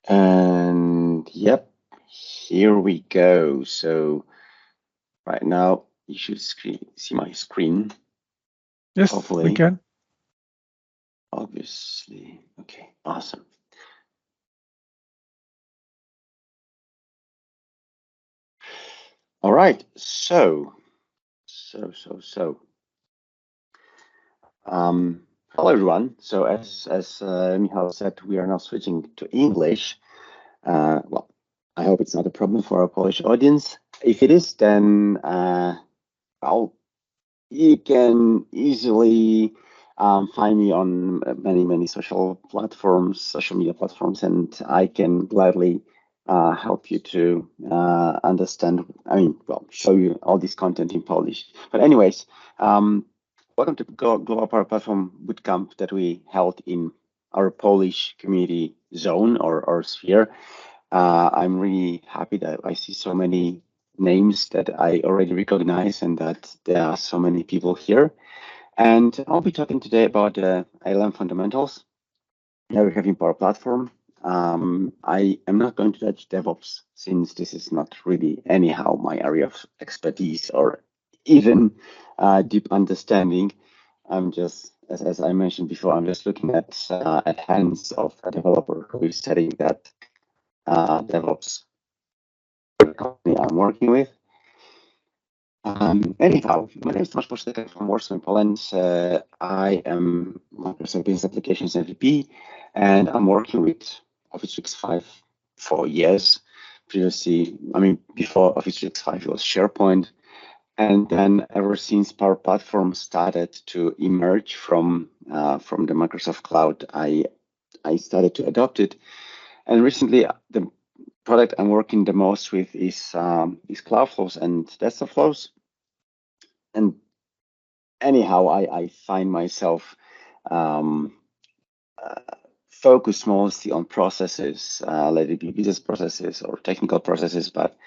And yep, here we go. So right now you should see my screen. Yes, Hopefully. we can. Obviously. Okay, awesome. All right, so. Hello everyone. So as Michal said, we are now switching to English. Well, I hope it's not a problem for our Polish audience. If it is, then well, you can easily find me on many social platforms, social media platforms, and I can gladly help you to understand. I mean, well, show you all this content in Polish. But anyways, welcome to Global Power Platform Bootcamp that we held in our Polish community zone or sphere. I'm really happy that I see so many names that I already recognize and that there are so many people here. And I'll be talking today about the ALM fundamentals that we have in Power Platform. I am not going to touch DevOps since this is not really anyhow my area of expertise or even deep understanding. I'm just, as I mentioned before, I'm just looking at hands of a developer who is setting that DevOps company I'm working with. Anyhow, my name is Tomasz Poszytek from Warsaw in Poland. I am Microsoft Business Applications MVP, and I'm working with Office 365 for years. Previously, I mean, before Office 365, it was SharePoint. And then ever since Power Platform started to emerge from the Microsoft Cloud, I started to adopt it. And recently, the product I'm working the most with is Cloud Flows and Desktop Flows. And anyhow, I find myself um, focused mostly on processes, let it be business processes or technical processes, but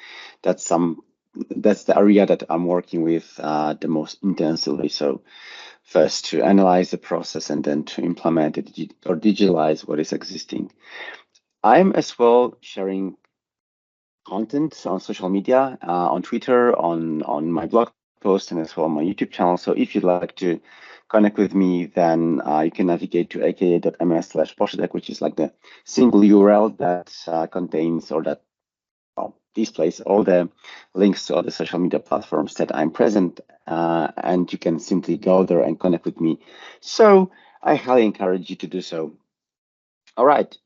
that's the area that I'm working with the most intensively. So first to analyze the process and then to implement it or digitalize what is existing. I'm as well sharing content on social media, on Twitter, on my blog post, and as well on my YouTube channel. So if you'd like to connect with me, then you can navigate to aka.ms/Poszytek, which is like the single URL that contains or that displays all the links to all the social media platforms that I'm present, and you can simply go there and connect with me. So I highly encourage you to do so. All right.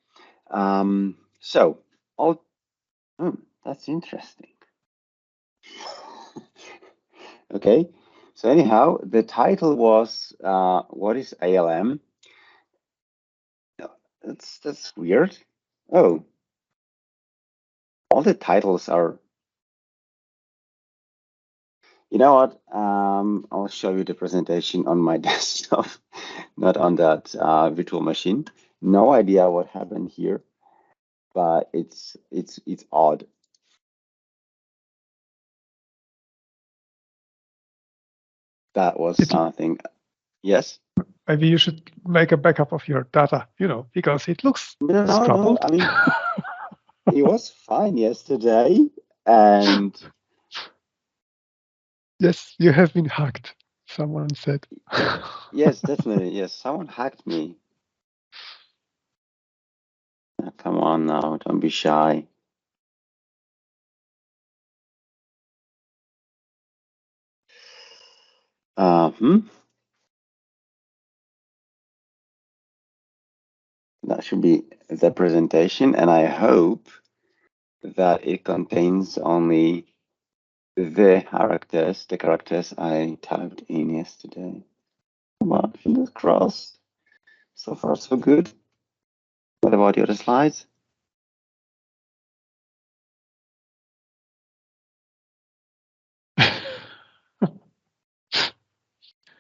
So all that's interesting. Okay. So anyhow, the title was what is ALM? That's weird. Oh, all the titles are. You know what? I'll show you the presentation on my desktop, not on that virtual machine. No idea what happened here, but it's odd. That was something. Yes. Maybe you should make a backup of your data, because it looks scrambled. No. I mean, it was fine yesterday, and yes, you have been hacked. Someone said. yes, definitely. Yes, someone hacked me. Come on now, don't be shy. That should be the presentation, and I hope that it contains only the characters I typed in yesterday. Come on, fingers crossed. So far, so good. What about the other slides?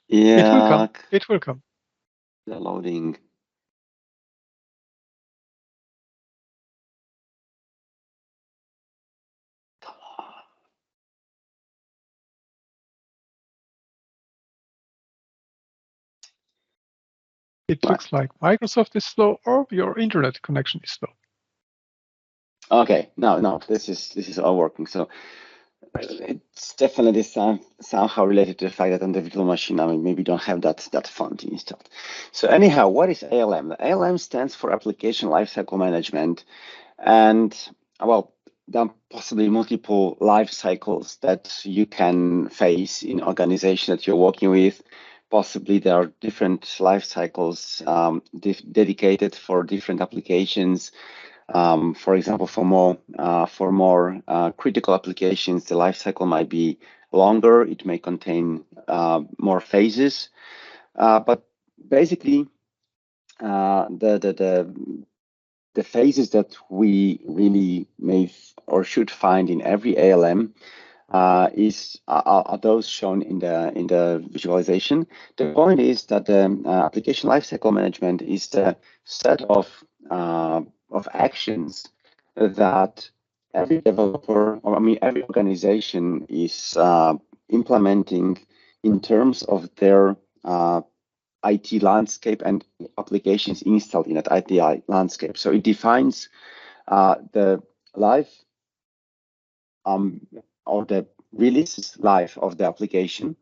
Yeah. It will come. The loading. Come on. It looks like Microsoft is slow or your internet connection is slow. Okay, no, this is all working. So it's definitely somehow related to the fact that on the virtual machine, I mean, maybe don't have that font installed. So anyhow, what is ALM? The ALM stands for Application Lifecycle Management, and well, there are possibly multiple life cycles that you can face in organization that you're working with. Possibly there are different life cycles dedicated for different applications. For example, for more critical applications, the life cycle might be longer. It may contain more phases, but basically, the phases that we really may or should find in every ALM are those shown in the visualization. The point is that the application lifecycle management is the set of actions that every developer, or I mean every organization, is implementing in terms of their IT landscape and applications installed in that IT landscape. So it defines the life or the release life of the application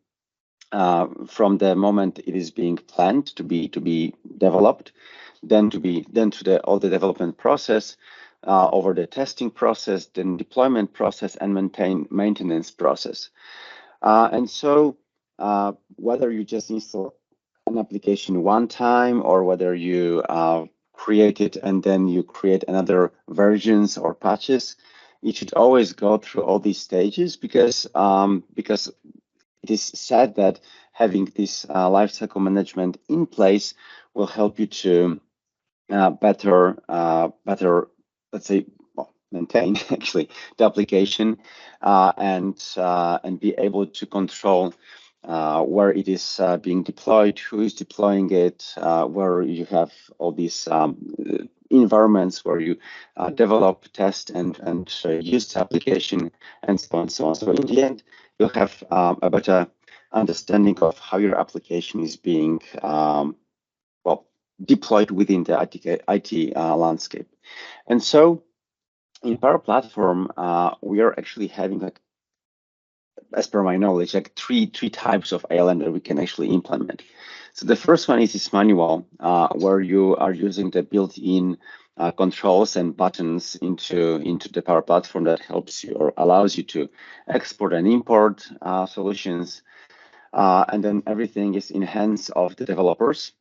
from the moment it is being planned to be developed, then to the all the development process, over the testing process, then deployment process, and maintenance process. And so whether you just install an application one time, or whether you create it and then you create another versions or patches, it should always go through all these stages, because it is said that having this lifecycle management in place will help you to better, let's say, well, maintain actually the application, and be able to control where it is being deployed, who is deploying it, where you have all these environments where you develop, test, and use the application, and so on and so on. So in the end, you'll have a better understanding of how your application is being well deployed within the IT landscape. And so in Power Platform, we are actually having, like, as per my knowledge, like three types of ALM that we can actually implement. So the first one is this manual, where you are using the built-in controls and buttons into the Power Platform that helps you or allows you to export and import solutions, and then everything is in hands of the developers.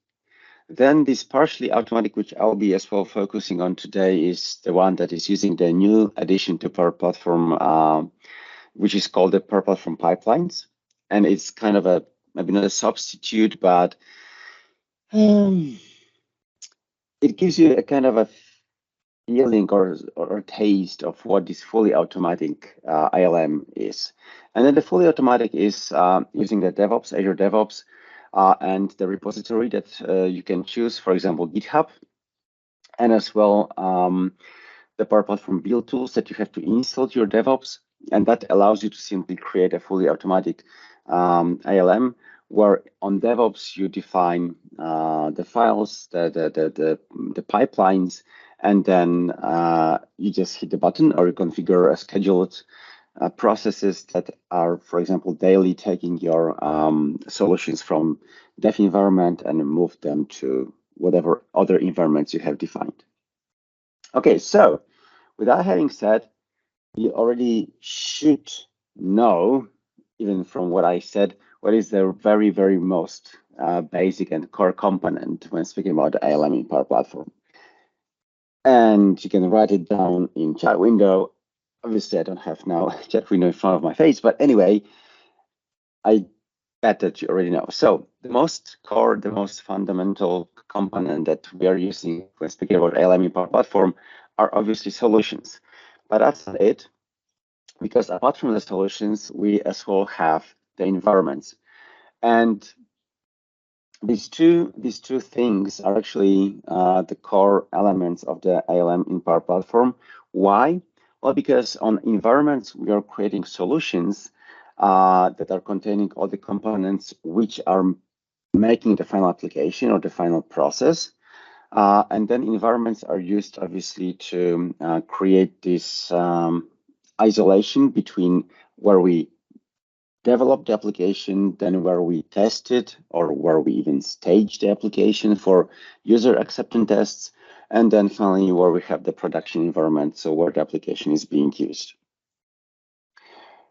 Then this partially automatic, which I'll be as well focusing on today, is the one that is using the new addition to Power Platform, which is called the Power Platform Pipelines. And it's kind of a, maybe not a substitute, but it gives you a kind of a feeling or taste of what this fully automatic ALM is. And then the fully automatic is using the DevOps, Azure DevOps, and the repository that you can choose, for example, GitHub, and as well the Power Platform build tools that you have to install to your DevOps, and that allows you to simply create a fully automatic ALM, where on DevOps you define the files, the pipelines, and then you just hit the button, or you configure a scheduled processes that are, for example, daily taking your solutions from dev environment and move them to whatever other environments you have defined. Okay, so with that having said, you already should know, even from what I said, what is the very, very most basic and core component when speaking about the ALM in Power Platform. And you can write it down in chat window. Obviously, I don't have now chat window in front of my face, but anyway, I bet that you already know. So the most core, the most fundamental component that we are using when speaking about ALM in Power Platform are obviously solutions. But that's not it, because apart from the solutions, we as well have the environments. And these two things are actually the core elements of the ALM in Power Platform. Why? Well, because on environments, we are creating solutions that are containing all the components which are making the final application or the final process. And then environments are used, obviously, to create this isolation between where we develop the application, then where we test it, or where we even stage the application for user acceptance tests, and then finally where we have the production environment, so where the application is being used.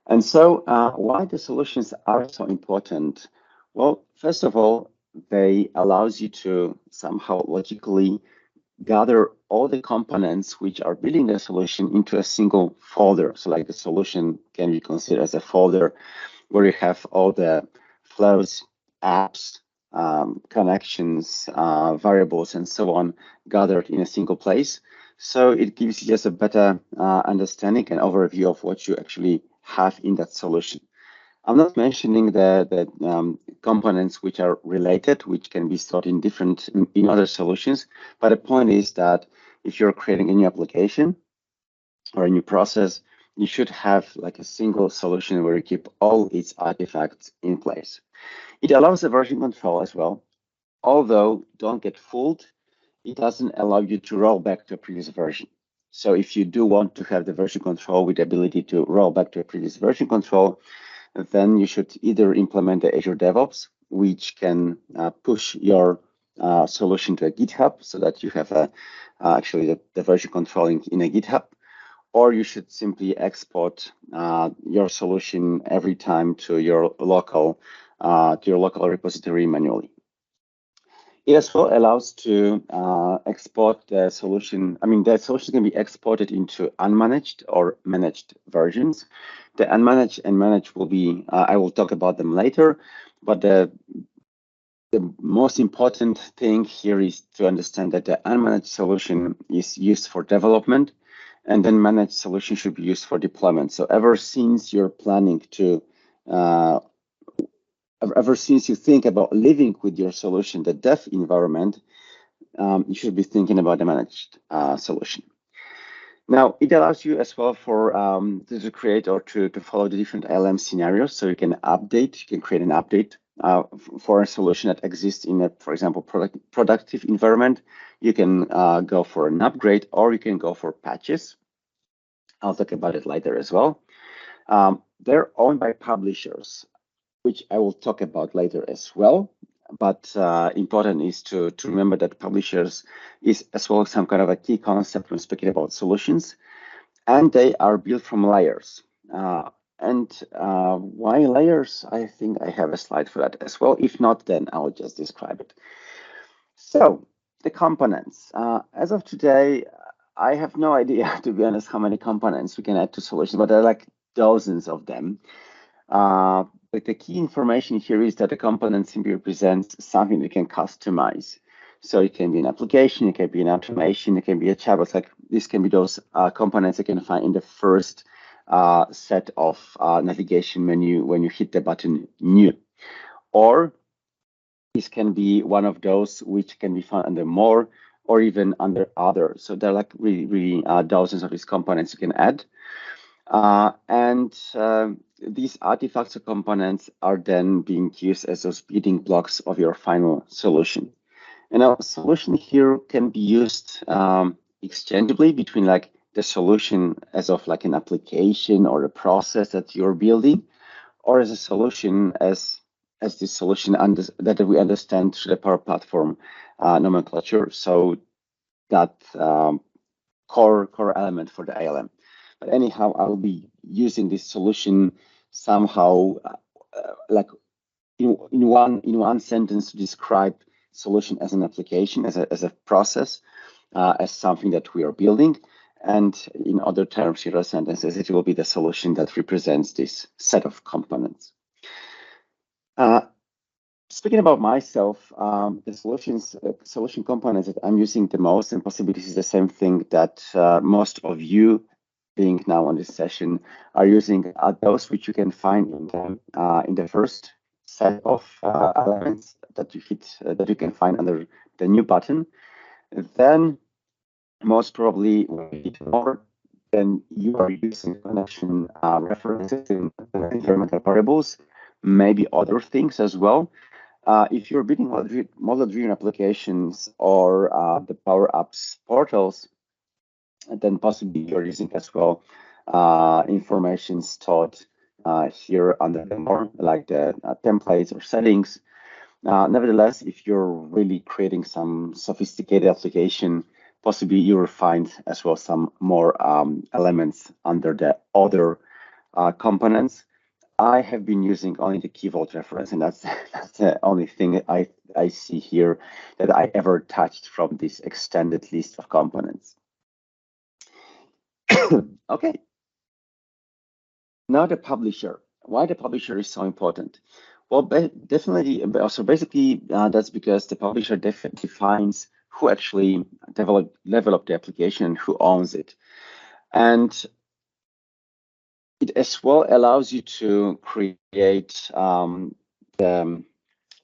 And so why the solutions are so important? Well, first of all, they allows you to somehow logically gather all the components which are building the solution into a single folder. So like the solution can be considered as a folder where you have all the flows, apps, connections, variables, and so on gathered in a single place. So it gives you just a better understanding and overview of what you actually have in that solution. I'm not mentioning the components which are related, which can be stored in other solutions. But the point is that if you're creating a new application or a new process, you should have like a single solution where you keep all its artifacts in place. It allows a version control as well. Although don't get fooled, it doesn't allow you to roll back to a previous version. So if you do want to have the version control with the ability to roll back to a previous version control, then you should either implement the Azure DevOps, which can push your solution to a GitHub so that you have actually the version controlling in a GitHub, or you should simply export your solution every time to your local repository manually. It as well allows to export the solution. I mean, the solution can be exported into unmanaged or managed versions. The unmanaged and managed will be, I will talk about them later, but the most important thing here is to understand that the unmanaged solution is used for development, and then managed solution should be used for deployment. So ever since you're planning to ever since you think about living with your solution, the dev environment, you should be thinking about the managed solution. Now, it allows you as well for to create or to follow the different ALM scenarios. So you can create an update for a solution that exists in a, for example, productive environment. You can go for an upgrade, or you can go for patches. I'll talk about it later as well. They're owned by publishers, which I will talk about later as well. But important is to remember that publishers is as well some kind of a key concept when speaking about solutions, and they are built from layers. Why layers? I think I have a slide for that as well. If not, then I'll just describe it. So the components. As of today, I have no idea, to be honest, how many components we can add to solutions, but there are like dozens of them. But the key information here is that the component simply represents something you can customize. So it can be an application, it can be an automation, it can be a chatbot. Like this can be those components you can find in the first set of navigation menu when you hit the button New. Or this can be one of those which can be found under More or even under Other. So there are like really dozens of these components you can add. These artifacts or components are then being used as those building blocks of your final solution. And our solution here can be used exchangeably between like the solution as of like an application or a process that you're building, or as a solution as the solution that we understand through the Power Platform nomenclature. So that core element for the ALM. But anyhow, I'll be using this solution somehow like in one sentence to describe solution as an application, as a process, as something that we are building. And in other terms, in other sentences, it will be the solution that represents this set of components. Speaking about myself, the solution components that I'm using the most, and possibly this is the same thing that most of you being now on this session are using, are those which you can find in the first set of elements that you can find under the New button. Then most probably when you hit More, then you are using connection references in environmental variables, maybe other things as well. If you're building model-driven applications or the Power Apps portals, then possibly you're using as well information stored here under the more like the templates or settings. Nevertheless, if you're really creating some sophisticated application, possibly you will find as well some more elements under the other components. I have been using only the key vault reference, and that's the only thing I see here that I ever touched from this extended list of components. Okay. Now the publisher. Why the publisher is so important? Well, definitely. So basically, that's because the publisher defines who actually developed the application, who owns it, and it as well allows you to create the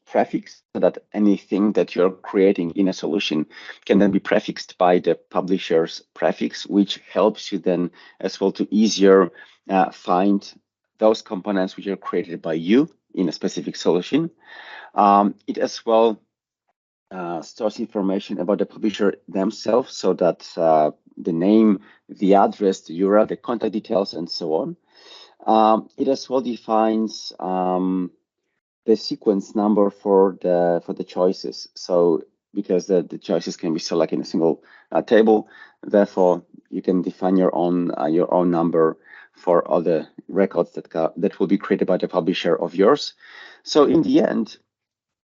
prefix so that anything that you're creating in a solution can then be prefixed by the publisher's prefix, which helps you then as well to easier find those components which are created by you in a specific solution. It as well stores information about the publisher themselves, so that the name, the address, the URL, the contact details, and so on. It as well defines the sequence number for the choices. So because the choices can be selected in a single table, therefore you can define your own number for all the records that will be created by the publisher of yours. So in the end,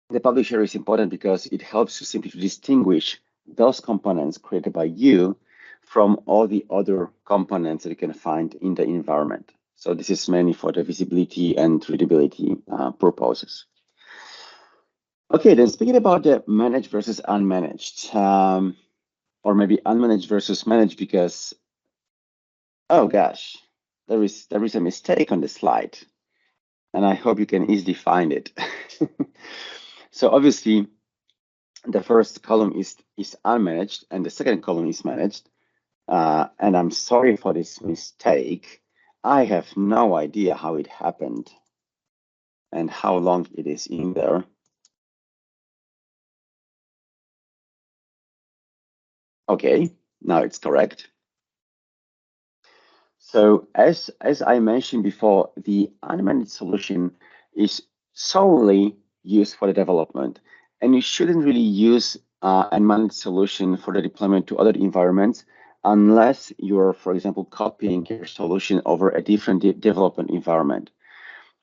the publisher is important because it helps you simply to distinguish those components created by you from all the other components that you can find in the environment. So this is mainly for the visibility and readability purposes. Okay, then speaking about the managed versus unmanaged, or maybe unmanaged versus managed, because, oh gosh, there is a mistake on the slide, and I hope you can easily find it. So obviously, the first column is unmanaged, and the second column is managed. And I'm sorry for this mistake. I have no idea how it happened and how long it is in there. Okay, now it's correct. So as I mentioned before, the unmanaged solution is solely used for the development, and you shouldn't really use a managed solution for the deployment to other environments unless you're, for example, copying your solution over a different development environment,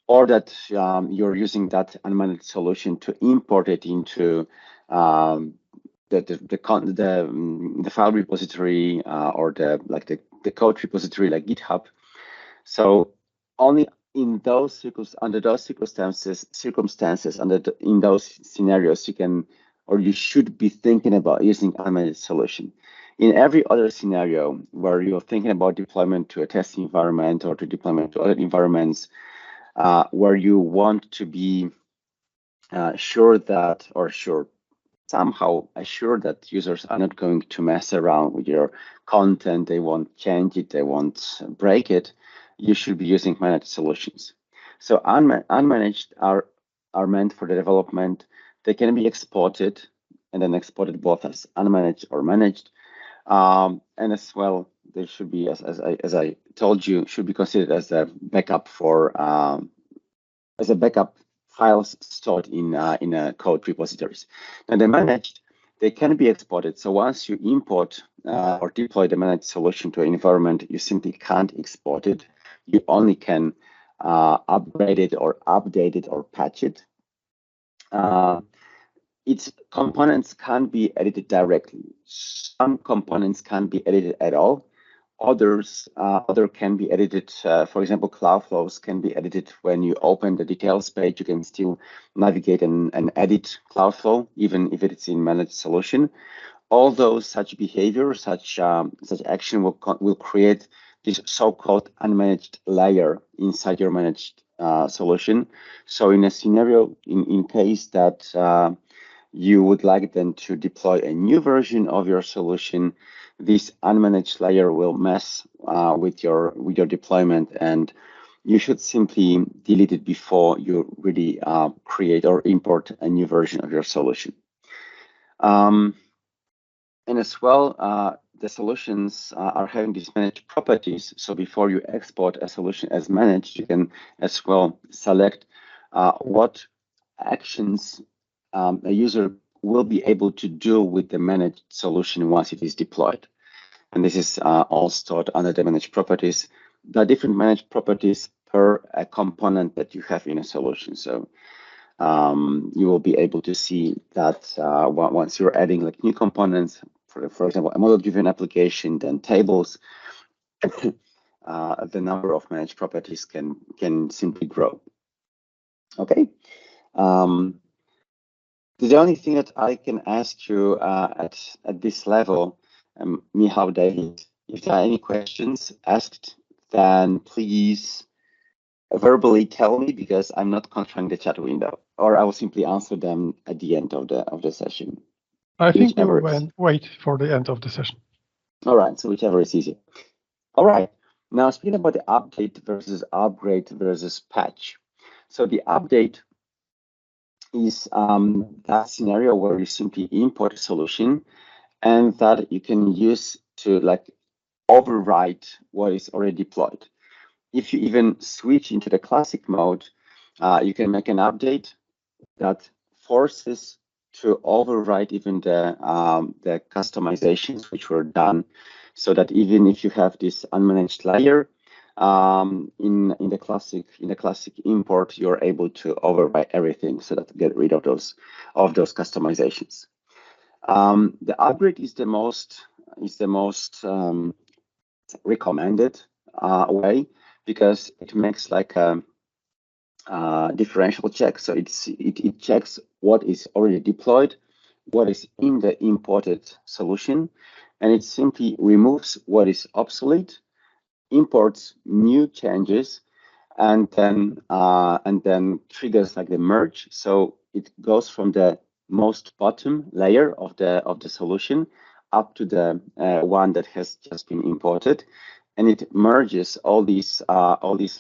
or that you're using that unmanaged solution to import it into the file repository or the code repository like GitHub. So only in those under those circumstances, in those scenarios, you can or you should be thinking about using unmanaged solution. In every other scenario where you're thinking about deployment to a test environment or to deployment to other environments, where you want to be somehow assured that users are not going to mess around with your content, they won't change it, they won't break it, you should be using managed solutions. So unmanaged are meant for the development. They can be exported and then exported both as unmanaged or managed. And as well, they should be, as I told you, should be considered as a backup files stored in code repositories. Now the managed, they can be exported. So once you import or deploy the managed solution to an environment, you simply can't export it. You only can upgrade it or update it or patch it. Its components can't be edited directly. Some components can't be edited at all. Other can be edited. For example, cloud flows can be edited when you open the details page. You can still navigate and edit cloud flow, even if it's in managed solution. Although such behavior, such action will create this so-called unmanaged layer inside your managed solution. So in a scenario, in case that you would like then to deploy a new version of your solution, this unmanaged layer will mess with your deployment, and you should simply delete it before you really create or import a new version of your solution. And as well, the solutions are having these managed properties. So before you export a solution as managed, you can as well select what actions a user will be able to do with the managed solution once it is deployed. And this is all stored under the managed properties. There are different managed properties per component that you have in a solution. So you will be able to see that once you're adding like new components, for example, a model-driven application, then tables, the number of managed properties can simply grow. Okay. The only thing that I can ask you at this level, Michał, David, if there are any questions asked, then please verbally tell me, because I'm not controlling the chat window, or I will simply answer them at the end of the session. I think we will wait for the end of the session. All right, so whichever is easier. All right, now speaking about the update versus upgrade versus patch. So the update is that scenario where you simply import a solution and that you can use to like overwrite what is already deployed. If you even switch into the classic mode, you can make an update that forces to overwrite even the customizations which were done, so that even if you have this unmanaged layer in the classic import, you're able to overwrite everything, so that to get rid of those customizations. The upgrade is the most recommended way, because it makes like a differential check. So it checks what is already deployed, what is in the imported solution, and it simply removes what is obsolete, imports new changes, and then triggers like the merge. So it goes from the most bottom layer of the solution up to the one that has just been imported, and it merges all these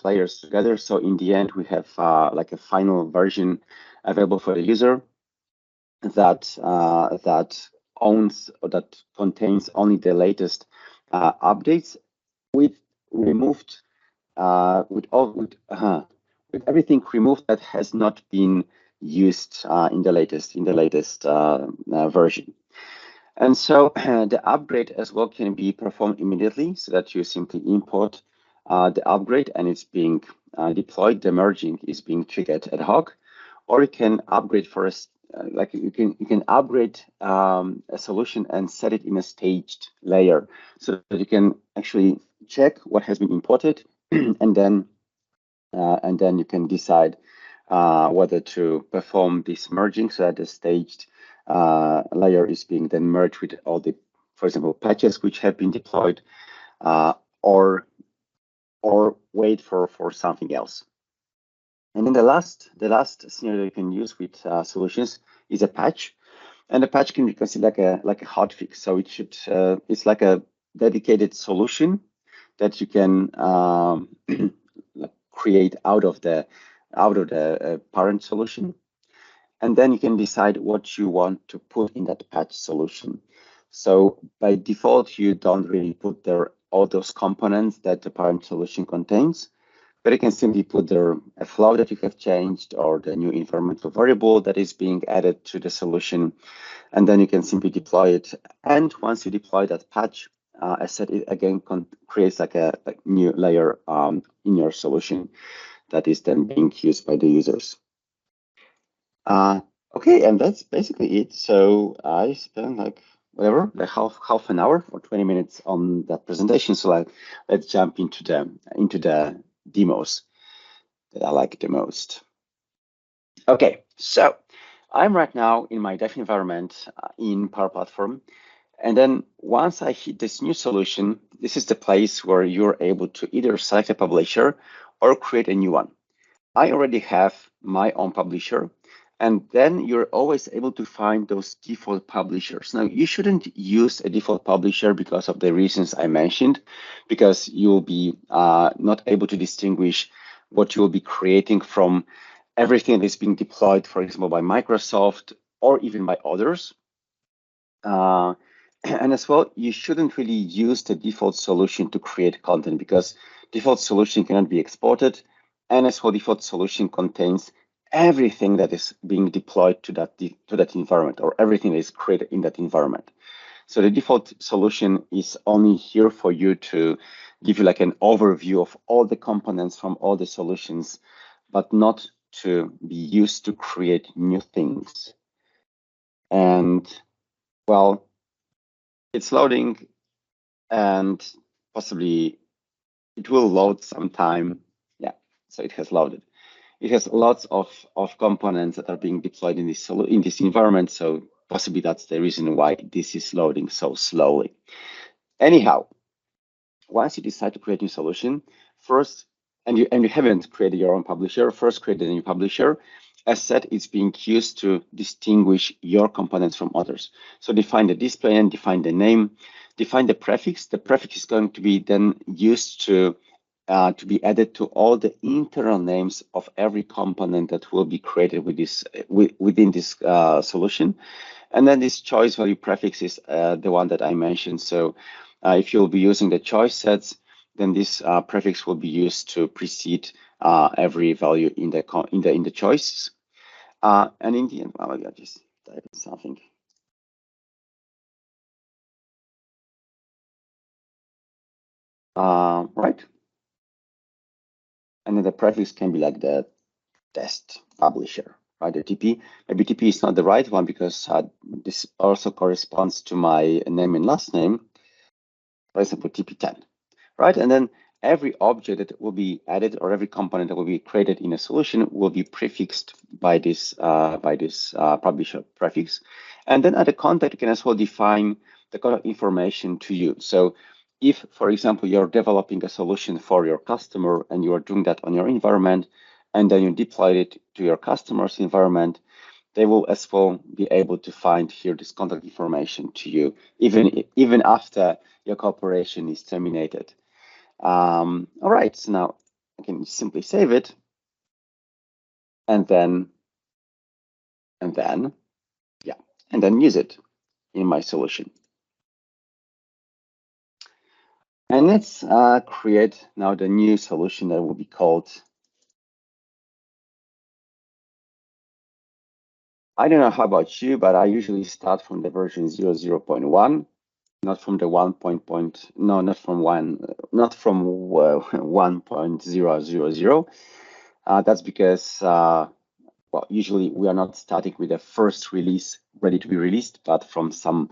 layers together. So in the end, we have like a final version available for the user that owns or that contains only the latest updates, with removed with everything removed that has not been used in the latest version. And so the upgrade as well can be performed immediately, so that you simply import the upgrade and it's being deployed. The merging is being triggered ad hoc, or you can upgrade for a like you can upgrade a solution and set it in a staged layer, so that you can actually check what has been imported, and then you can decide whether to perform this merging, so that the staged layer is being then merged with all the, for example, patches which have been deployed, or wait for something else. And then the last scenario you can use with solutions is a patch, and the patch can be considered like a hotfix. So it should it's like a dedicated solution that you can create out of the parent solution, and then you can decide what you want to put in that patch solution. So by default, you don't really put there all those components that the parent solution contains, but you can simply put there a flow that you have changed, or the new environmental variable that is being added to the solution, and then you can simply deploy it. And once you deploy that patch, as said, it again creates like a new layer in your solution that is then being used by the users. Okay, and that's basically it. So I spent like whatever, like half an hour or 20 minutes on that presentation. So let's jump into the demos that I like the most. Okay, so I'm right now in my dev environment in Power Platform. And then once I hit this new solution, this is the place where you're able to either select a publisher or create a new one. I already have my own publisher, and then you're always able to find those default publishers. Now, you shouldn't use a default publisher because of the reasons I mentioned, because you'll be not able to distinguish what you will be creating from everything that is being deployed, for example, by Microsoft or even by others. And as well, you shouldn't really use the default solution to create content, because default solution cannot be exported. And as well, default solution contains everything that is being deployed to that environment, or everything that is created in that environment. So the default solution is only here for you to give you like an overview of all the components from all the solutions, but not to be used to create new things. And well, it's loading, and possibly it will load sometime. Yeah, so it has loaded. It has lots of components that are being deployed in this environment. So possibly that's the reason why this is loading so slowly. Anyhow, once you decide to create a new solution, first, and you haven't created your own publisher, first create a new publisher. As said, it's being used to distinguish your components from others. So define the display and define the name, define the prefix. The prefix is going to be then used to be added to all the internal names of every component that will be created with this within this solution. And then this choice value prefix is the one that I mentioned. So if you'll be using the choice sets, then this prefix will be used to precede every value in the choices. And in the end, well, maybe I'll just type in something. Right. And then the prefix can be like the test publisher, right? The TP. Maybe TP is not the right one, because this also corresponds to my name and last name. For example, TP10, right? And then every object that will be added, or every component that will be created in a solution, will be prefixed by this publisher prefix. And then at the contact, you can as well define the contact information to you. So if, for example, you're developing a solution for your customer and you are doing that on your environment, and then you deploy it to your customer's environment, they will as well be able to find here this contact information to you, even after your cooperation is terminated. All right, so now I can simply save it, and then use it in my solution. And let's create now the new solution that will be called, I don't know how about you, but I usually start from the version 0.1, not from the 1.000. That's because well, usually we are not starting with the first release ready to be released, but from some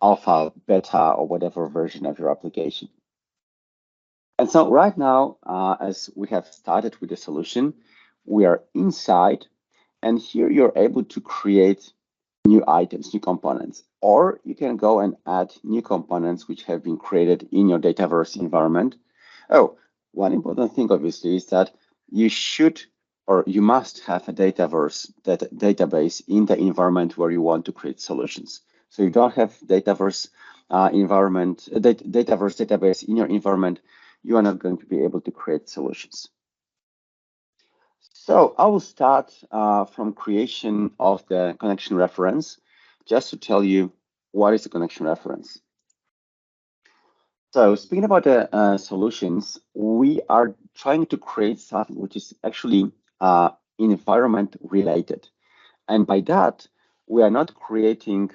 alpha, beta, or whatever version of your application. And so right now, as we have started with the solution, we are inside, and here you're able to create new items, new components, or you can go and add new components which have been created in your Dataverse environment. Oh, one important thing obviously is that you should, or you must have a Dataverse database in the environment where you want to create solutions. So you don't have Dataverse Dataverse database in your environment, you are not going to be able to create solutions. So I will start from creation of the connection reference, just to tell you what is the connection reference. So speaking about the solutions, we are trying to create something which is actually environment related. And by that, we are not creating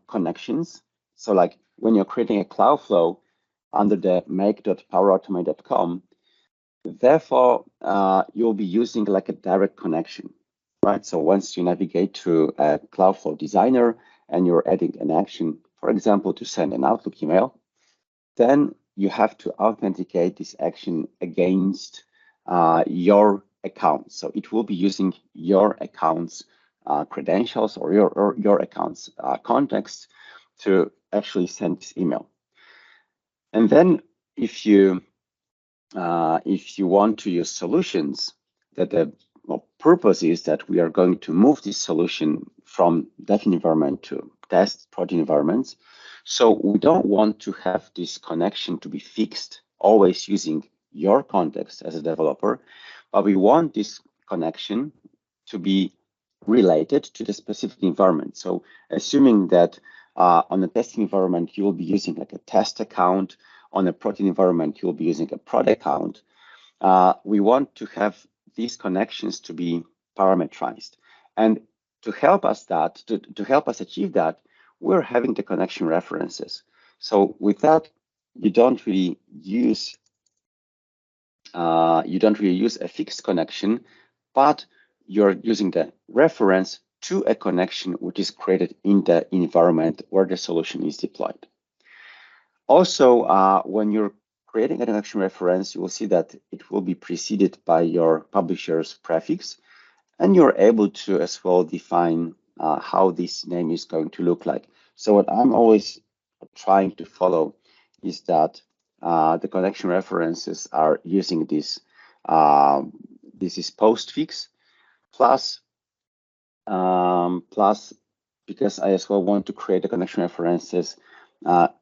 connections. So like when you're creating a Cloudflow under the make.powerautomate.com, therefore, you'll be using like a direct connection, right? So once you navigate to a Cloudflow designer and you're adding an action, for example, to send an Outlook email, then you have to authenticate this action against your account. So it will be using your account's credentials, or your account's context to actually send this email. And then if you want to use solutions, that the purpose is that we are going to move this solution from that environment to test prod environments. So we don't want to have this connection to be fixed, always using your context as a developer, but we want this connection to be related to the specific environment. So assuming that on the testing environment, you will be using like a test account, on a protein environment, you'll be using a prod account. We want to have these connections to be parameterized. And to help us achieve that, we're having the connection references. So with that, you don't really use a fixed connection, but you're using the reference to a connection which is created in the environment where the solution is deployed. Also, when you're creating a connection reference, you will see that it will be preceded by your publisher's prefix, and you're able to as well define how this name is going to look like. So what I'm always trying to follow is that the connection references are using this is postfix plus because I as well want to create the connection references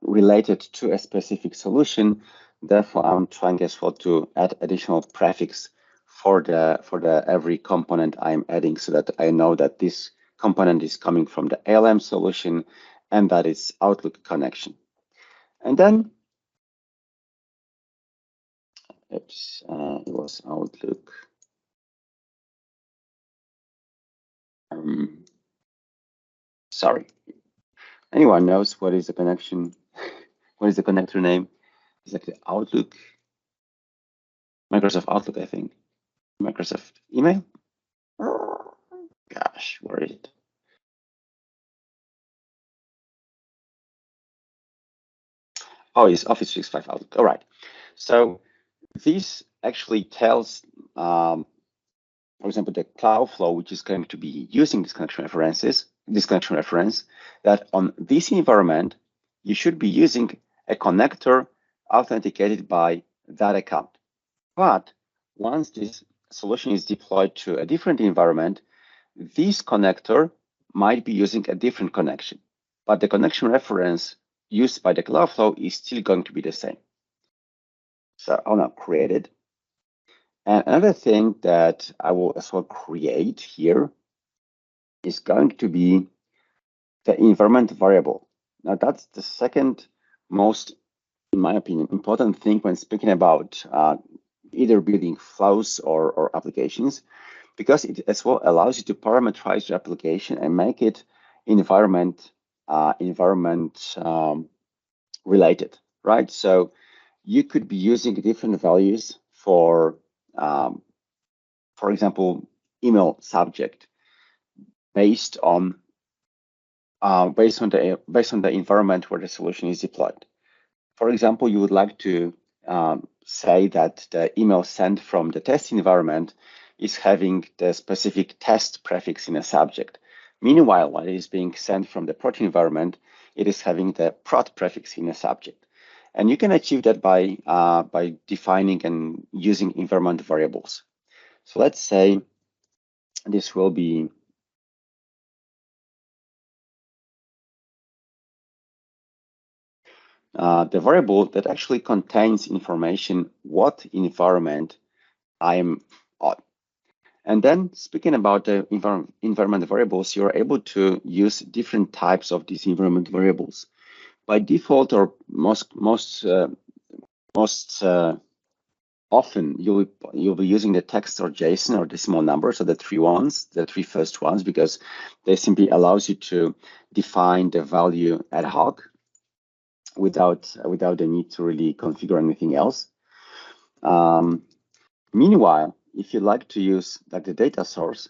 related to a specific solution. Therefore, I'm trying as well to add additional prefix for the every component I'm adding, so that I know that this component is coming from the ALM solution and that it's Outlook connection. And then, it was Outlook. Sorry. Anyone knows what is the connection? What is the connector name? It's like the Outlook, Microsoft Outlook, I think. Microsoft email? Gosh, where is it? Oh, it's Office 365 Outlook. All right. So this actually tells, for example, the Cloudflow, which is going to be using this connection reference, that on this environment, you should be using a connector authenticated by that account. But once this solution is deployed to a different environment, this connector might be using a different connection, but the connection reference used by the Cloudflow is still going to be the same. So I'll now create it. And another thing that I will as well create here is going to be the environment variable. Now that's the second most, in my opinion, important thing when speaking about either building flows or applications, because it as well allows you to parameterize your application and make it environment related, right? So you could be using different values for example, email subject based on the environment where the solution is deployed. For example, you would like to say that the email sent from the test environment is having the specific test prefix in a subject. Meanwhile, when it is being sent from the prod environment, it is having the prod prefix in a subject. And you can achieve that by defining and using environment variables. So let's say this will be the variable that actually contains information what environment I am on. And then speaking about the environment variables, you're able to use different types of these environment variables. By default, or most often, you'll be using the text or JSON or decimal number, so the three first ones, because they simply allows you to define the value ad hoc without the need to really configure anything else. Meanwhile, if you like to use like the data source,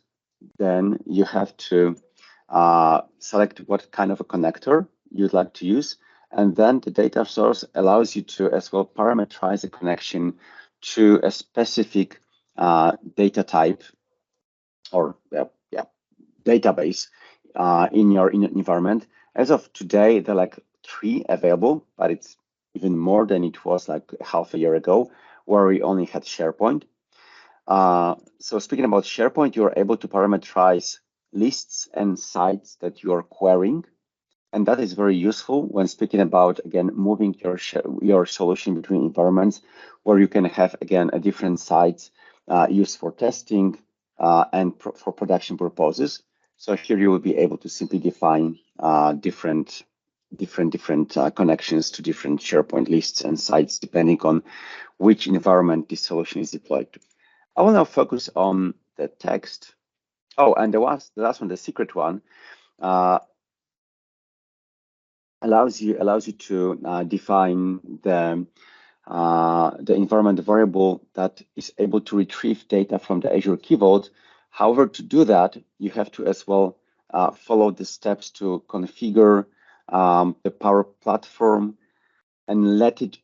then you have to select what kind of a connector you'd like to use. And then the data source allows you to as well parameterize a connection to a specific data type or database in your environment. As of today, there are like 3 available, but it's even more than it was like half a year ago, where we only had SharePoint. So speaking about SharePoint, you're able to parameterize lists and sites that you're querying. And that is very useful when speaking about, again, moving your solution between environments where you can have, again, a different sites used for testing and for production purposes. So here you will be able to simply define different connections to different SharePoint lists and sites, depending on which environment this solution is deployed to. I will now focus on the text. Oh, and the last one, the secret one, allows you to define the environment variable that is able to retrieve data from the Azure Key Vault. However, to do that, you have to as well follow the steps to configure the Power Platform and let it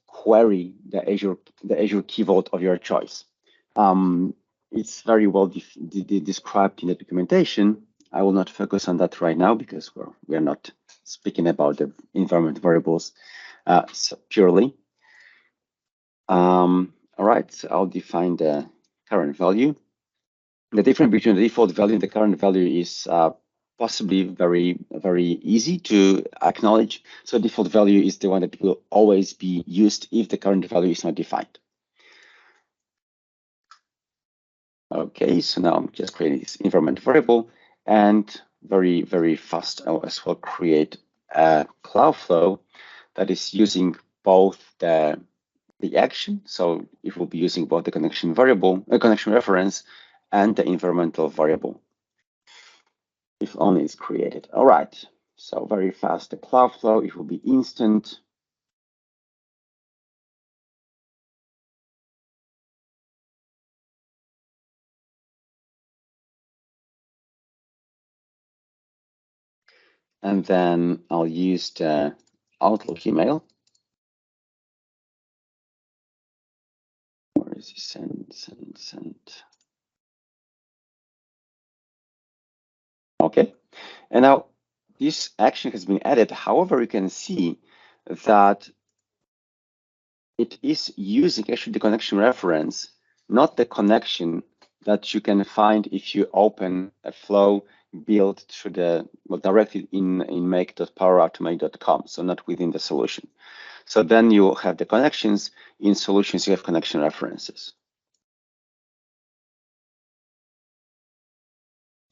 query the Azure Key Vault of your choice. It's very well described in the documentation. I will not focus on that right now because we are not speaking about the environment variables so purely. All right, so I'll define the current value. The difference between the default value and the current value is possibly very easy to acknowledge. So default value is the one that will always be used if the current value is not defined. Okay, so now I'm just creating this environment variable, and very fast I'll as well create a Cloudflow that is using both the action, so it will be using both the connection variable, connection reference, and the environmental variable, if only it's created. All right, so very fast, the Cloudflow, it will be instant. And then I'll use the Outlook email. Where is it? Send. Okay, and now this action has been added. However, you can see that it is using actually the connection reference, not the connection that you can find if you open a flow built through the directly in make.powerautomate.com, so not within the solution. So then you have the connections. In solutions, you have connection references.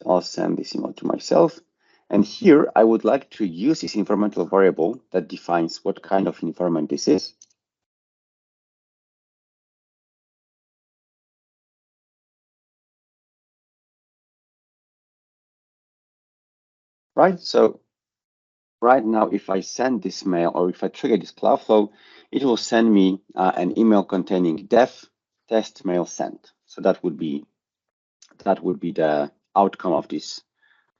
I'll send this email to myself. And here I would like to use this environmental variable that defines what kind of environment this is. Right, so right now, if I send this mail or if I trigger this Cloudflow, it will send me an email containing def test mail sent. So that would be the outcome of this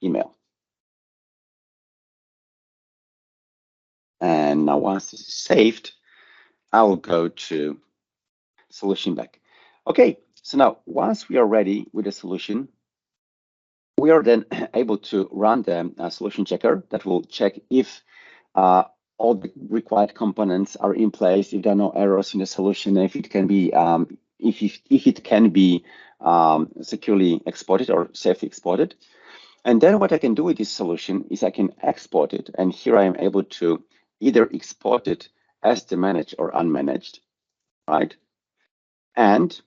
email. And now once this is saved, I will go to solution back. Okay, so now once we are ready with the solution, we are then able to run the solution checker that will check if all the required components are in place, if there are no errors in the solution, if it can be if it can be securely exported or safely exported. And then what I can do with this solution is I can export it, and here I am able to either export it as the managed or unmanaged, right? And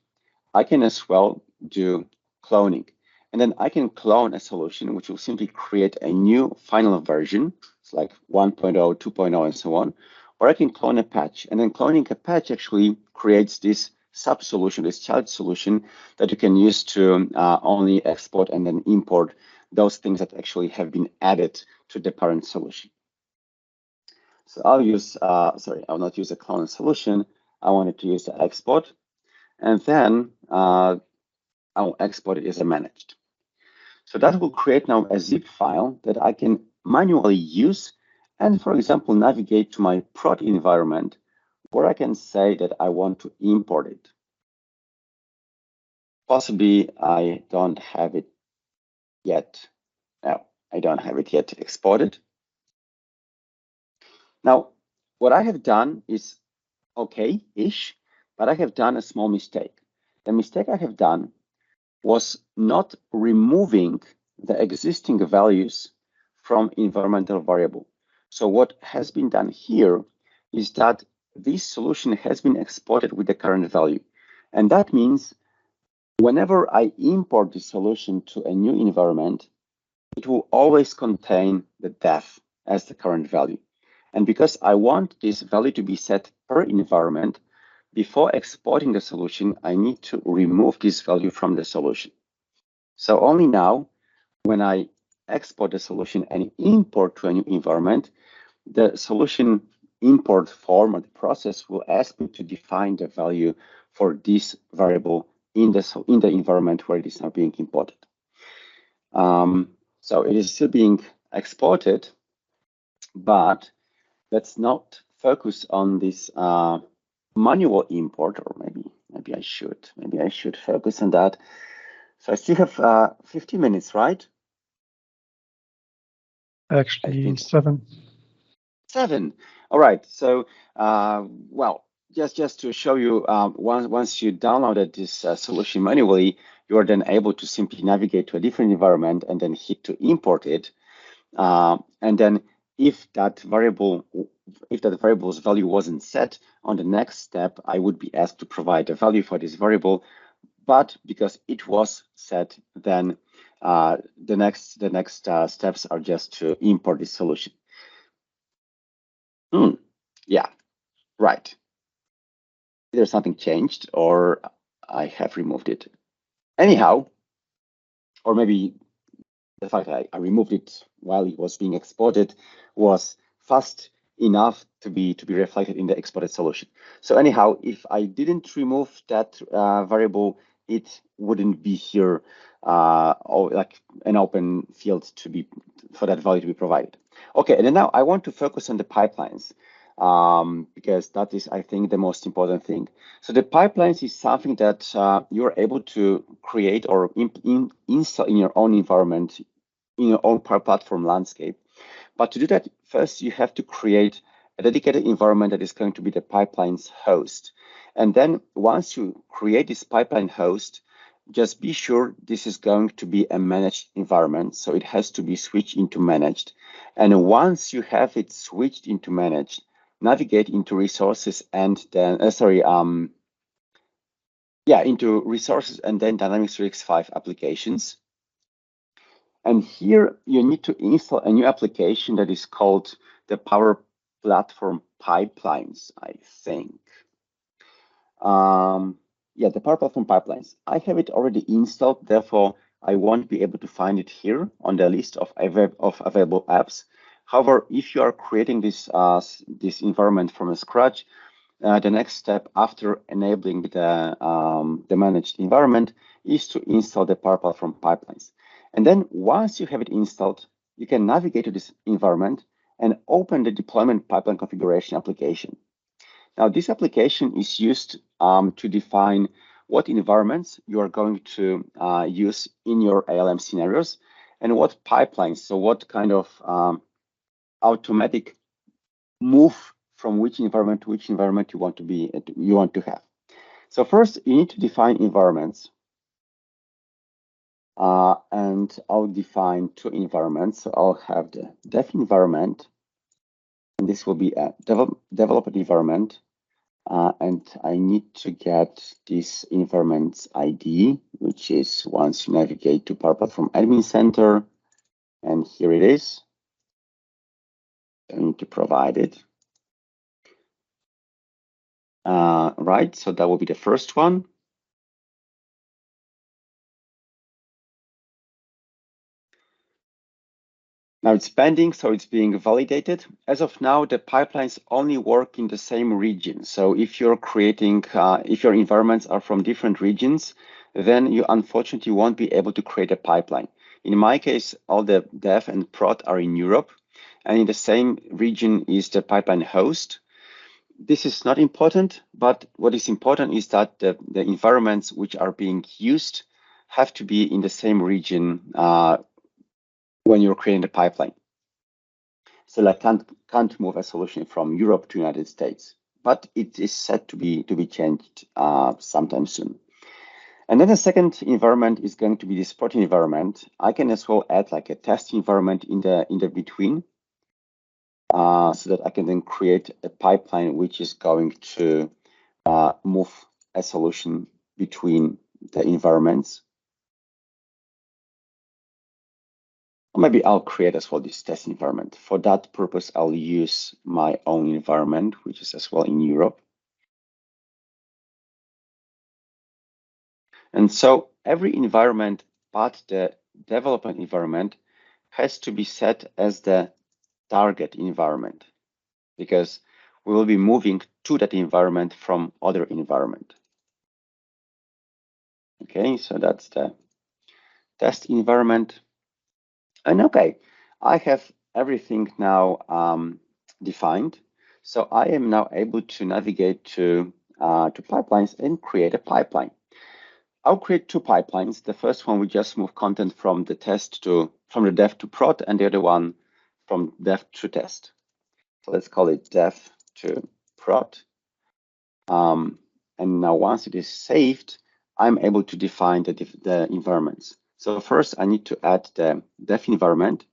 I can as well do cloning. And then I can clone a solution, which will simply create a new final version. It's like 1.0, 2.0, and so on. Or I can clone a patch. And then cloning a patch actually creates this sub-solution, this child solution that you can use to only export and then import those things that actually have been added to the parent solution. So I'll use, I'll not use a clone solution. I wanted to use the export. And then I'll export it as a managed. So that will create now a zip file that I can manually use and, for example, navigate to my prod environment where I can say that I want to import it. Possibly I don't have it yet. No, I don't have it yet exported. Now, what I have done is okay-ish, but I have done a small mistake. The mistake I have done was not removing the existing values from environmental variable. So what has been done here is that this solution has been exported with the current value. And that means whenever I import the solution to a new environment, it will always contain the def as the current value. And because I want this value to be set per environment, before exporting the solution, I need to remove this value from the solution. So only now, when I export the solution and import to a new environment, the solution import form or the process will ask me to define the value for this variable in the environment where it is now being imported. So it is still being exported, but let's not focus on this manual import, or maybe I should focus on that. So I still have 15 minutes, right? Actually, 7. 7. All right. So, well, just to show you, once you downloaded this solution manually, you are then able to simply navigate to a different environment and then hit to import it. And then if that variable's value wasn't set, on the next step, I would be asked to provide a value for this variable. But because it was set, then the next steps are just to import this solution. Yeah, right. Either something changed or I have removed it. Anyhow, or maybe the fact that I removed it while it was being exported was fast enough to be reflected in the exported solution. So anyhow, if I didn't remove that variable, it wouldn't be here or like an open field for that value to be provided. Okay, and then now I want to focus on the pipelines because that is, I think, the most important thing. So the pipelines is something that you're able to create or install in your own environment, in your own Power Platform landscape. But to do that, first you have to create a dedicated environment that is going to be the pipeline's host. And then once you create this pipeline host, just be sure this is going to be a managed environment. So it has to be switched into managed. And once you have it switched into managed, navigate into resources and then, into resources and then Dynamics 365 applications. And here you need to install a new application that is called the Power Platform Pipelines, I think. The Power Platform Pipelines. I have it already installed, therefore I won't be able to find it here on the list of available apps. However, if you are creating this environment from scratch, the next step after enabling the managed environment is to install the Power Platform Pipelines. And then once you have it installed, you can navigate to this environment and open the deployment pipeline configuration application. Now, this application is used to define what environments you are going to use in your ALM scenarios and what pipelines, so what kind of automatic move from which environment to which environment you want to have. So first, you need to define environments. And I'll define 2 environments. So I'll have the dev environment, and this will be a developer environment. And I need to get this environment's ID, which is once you navigate to Power Platform Admin Center, and here it is. I need to provide it. Right, so that will be the first one. Now it's pending, so it's being validated. As of now, the pipelines only work in the same region. So if you're creating, if your environments are from different regions, then you unfortunately won't be able to create a pipeline. In my case, all the dev and prod are in Europe, and in the same region is the pipeline host. This is not important, but what is important is that the environments which are being used have to be in the same region when you're creating the pipeline. So I can't move a solution from Europe to United States, but it is set to be changed sometime soon. And then the second environment is going to be this prod environment. I can as well add like a test environment in the between, so that I can then create a pipeline which is going to move a solution between the environments. Or maybe I'll create as well this test environment. For that purpose, I'll use my own environment, which is as well in Europe. And so every environment but the development environment has to be set as the target environment, because we will be moving to that environment from other environment. Okay, so that's the test environment. And okay, I have everything now defined. So I am now able to navigate to pipelines and create a pipeline. I'll create two pipelines. The first one, we just move content from the dev to prod, and the other one from dev to test. So let's call it dev to prod. And now once it is saved, I'm able to define the environments. So first I need to add the dev environment,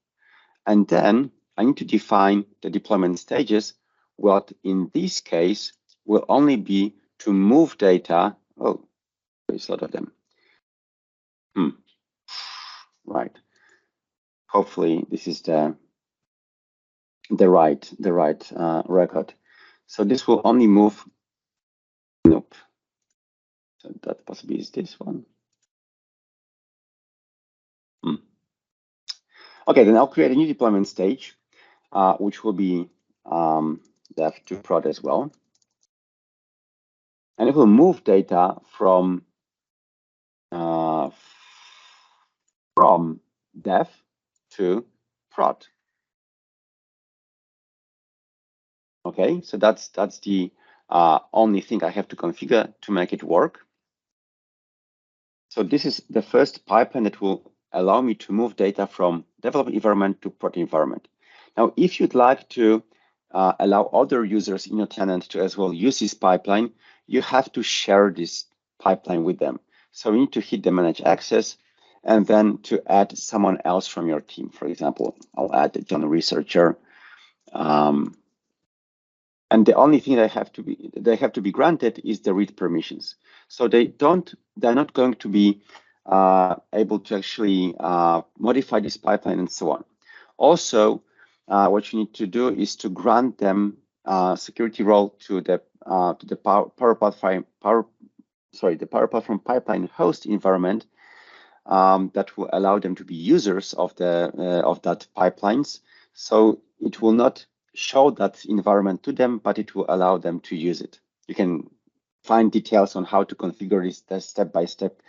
and then I need to define the deployment stages. What in this case will only be to move data. Oh, there's a lot of them. Right. Hopefully this is the right record. So this will only move. Nope. So that possibly is this one. Okay, then I'll create a new deployment stage, which will be dev to prod as well. And it will move data from dev to prod. Okay, so that's the only thing I have to configure to make it work. So this is the first pipeline that will allow me to move data from development environment to prod environment. Now, if you'd like to allow other users in your tenant to as well use this pipeline, you have to share this pipeline with them. So you need to hit the manage access and then to add someone else from your team. For example, I'll add the John researcher. And the only thing they have to be granted is the read permissions. So they're not going to be able to actually modify this pipeline and so on. Also, what you need to do is to grant them security role to the Power Platform pipeline host environment that will allow them to be users of that pipelines. So it will not show that environment to them, but it will allow them to use it. You can find details on how to configure this step by step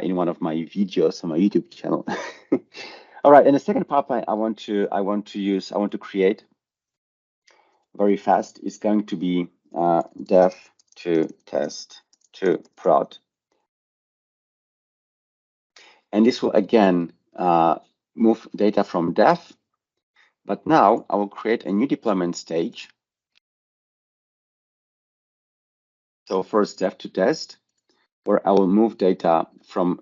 in one of my videos on my YouTube channel. All right, and the second pipeline I want to create very fast is going to be dev to test to prod. And this will again move data from dev, but now I will create a new deployment stage. So first dev to test, where I will move data from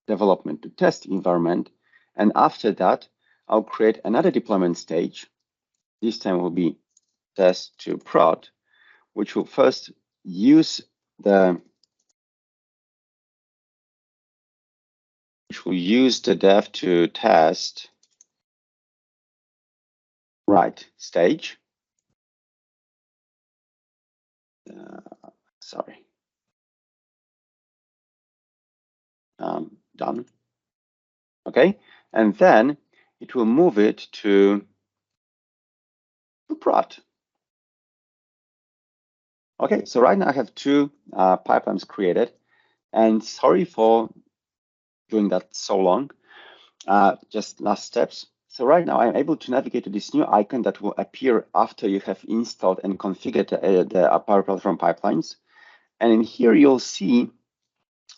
development to test environment. And after that, I'll create another deployment stage. This time will be test to prod, which will first use the dev to test stage. Sorry. Done. Okay, and then it will move it to prod. Okay, so right now I have two pipelines created, and sorry for doing that so long. Just last steps. So right now I'm able to navigate to this new icon that will appear after you have installed and configured the Power Platform pipelines. And in here you'll see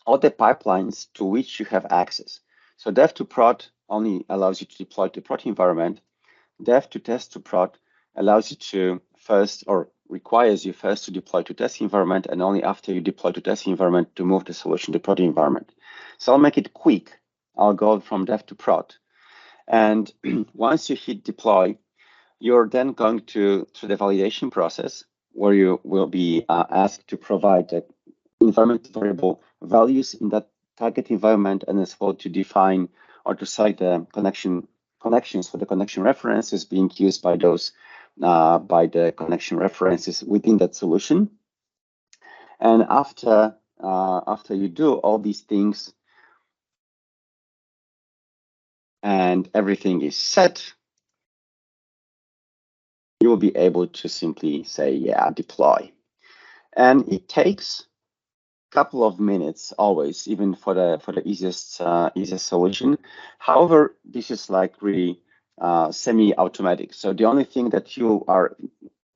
all the pipelines to which you have access. So dev to prod only allows you to deploy to prod environment. Dev to test to prod allows you to first, or requires you first to deploy to test environment, and only after you deploy to test environment to move the solution to prod environment. So I'll make it quick. I'll go from dev to prod. And once you hit deploy, you're then going through the validation process, where you will be asked to provide the environment variable values in that target environment, and as well to define or to cite the connections for the connection references being used by those by the connection references within that solution. And after you do all these things and everything is set, you will be able to simply say, yeah, deploy. And it takes a couple of minutes always, even for the easiest solution. However, this is like really semi-automatic. So the only thing that you are,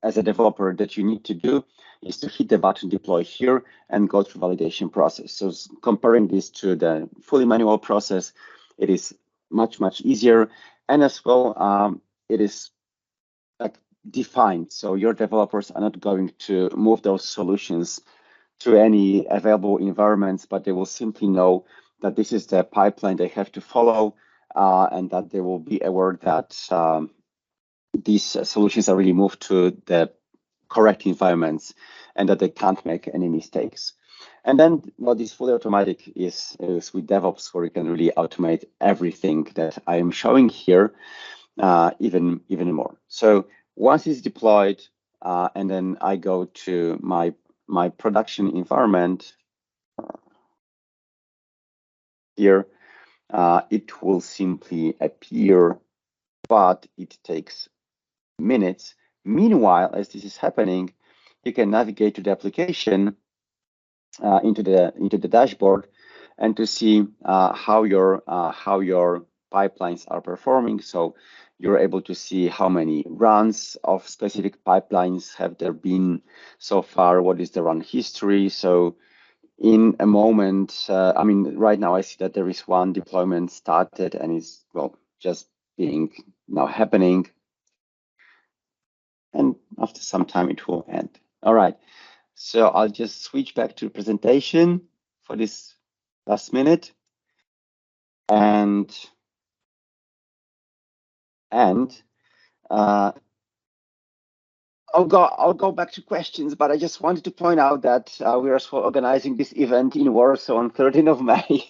as a developer, that you need to do is to hit the button deploy here and go through validation process. So comparing this to the fully manual process, it is much easier, and as well it is like defined. So your developers are not going to move those solutions to any available environments, but they will simply know that this is the pipeline they have to follow, and that they will be aware that these solutions are really moved to the correct environments and that they can't make any mistakes. And then what is fully automatic is with DevOps, where you can really automate everything that I am showing here, even more. So once it's deployed, and then I go to my production environment here, it will simply appear, but it takes minutes. Meanwhile, as this is happening, you can navigate to the application, into the dashboard, and to see how your pipelines are performing. So you're able to see how many runs of specific pipelines have there been so far, what is the run history. So in a moment, I mean, right now I see that there is one deployment started and is, well, just being now happening. And after some time, it will end. All right. So I'll just switch back to presentation for this last minute. And I'll go back to questions, but I just wanted to point out that we are organizing this event in Warsaw on 13th of May.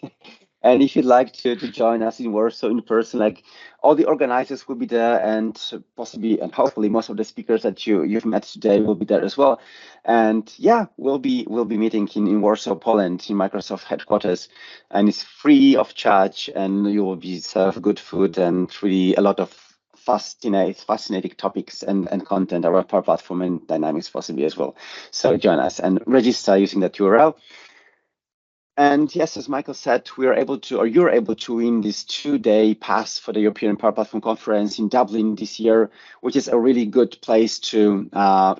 And if you'd like to join us in Warsaw in person, like all the organizers will be there, and possibly and hopefully most of the speakers that you've met today will be there as well. And yeah, we'll be meeting in Warsaw, Poland, in Microsoft headquarters, and it's free of charge, and you will be served good food and really a lot of fascinating topics and content around Power Platform and Dynamics possibly as well. So join us and register using that URL. And yes, as Michael said, you're able to win this 2-day pass for the European Power Platform Conference in Dublin this year, which is a really good place to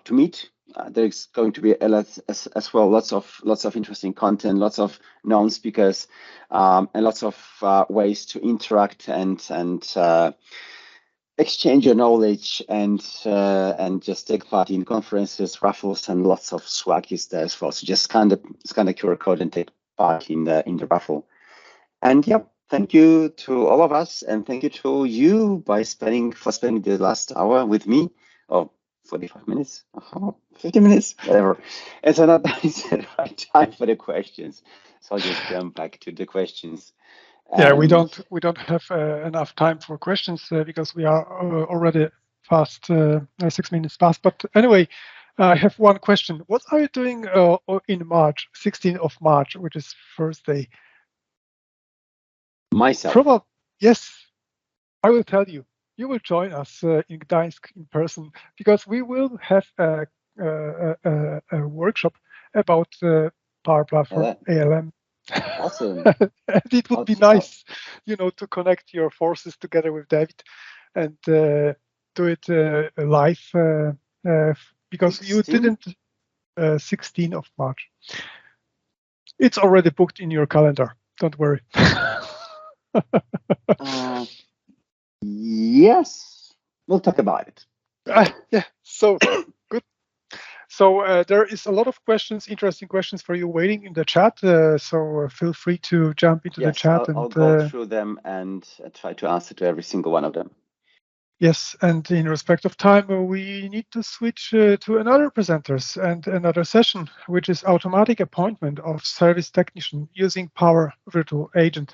meet. There's going to be as well lots of interesting content, lots of known speakers, and lots of ways to interact and exchange your knowledge and just take part in conferences, raffles, and lots of swag is there as well. So just scan the QR code and take part in the raffle. And yeah, thank you to all of us, and thank you to you for spending the last hour with me, or 45 minutes, 50 minutes, whatever. And so now it's the right time for the questions. So I'll just jump back to the questions. Yeah, we don't have enough time for questions because we are already past 6 minutes past. But anyway, I have one question. What are you doing in March, 16th of March, which is Thursday? Myself. Yes, I will tell you. You will join us in Gdańsk in person, because we will have a workshop about Power Platform, ALM. Awesome. And it would be nice, to connect your forces together with David and do it live, because 16? You didn't. 16th of March. It's already booked in your calendar. Don't worry. Yes, we'll talk about it. Yeah. So good. So there is a lot of questions, interesting questions for you waiting in the chat. So feel free to jump into the chat. I'll go through them and try to answer to every single one of them. Yes, and in respect of time, we need to switch to another presenters and another session, which is automatic appointment of service technician using Power Virtual Agent.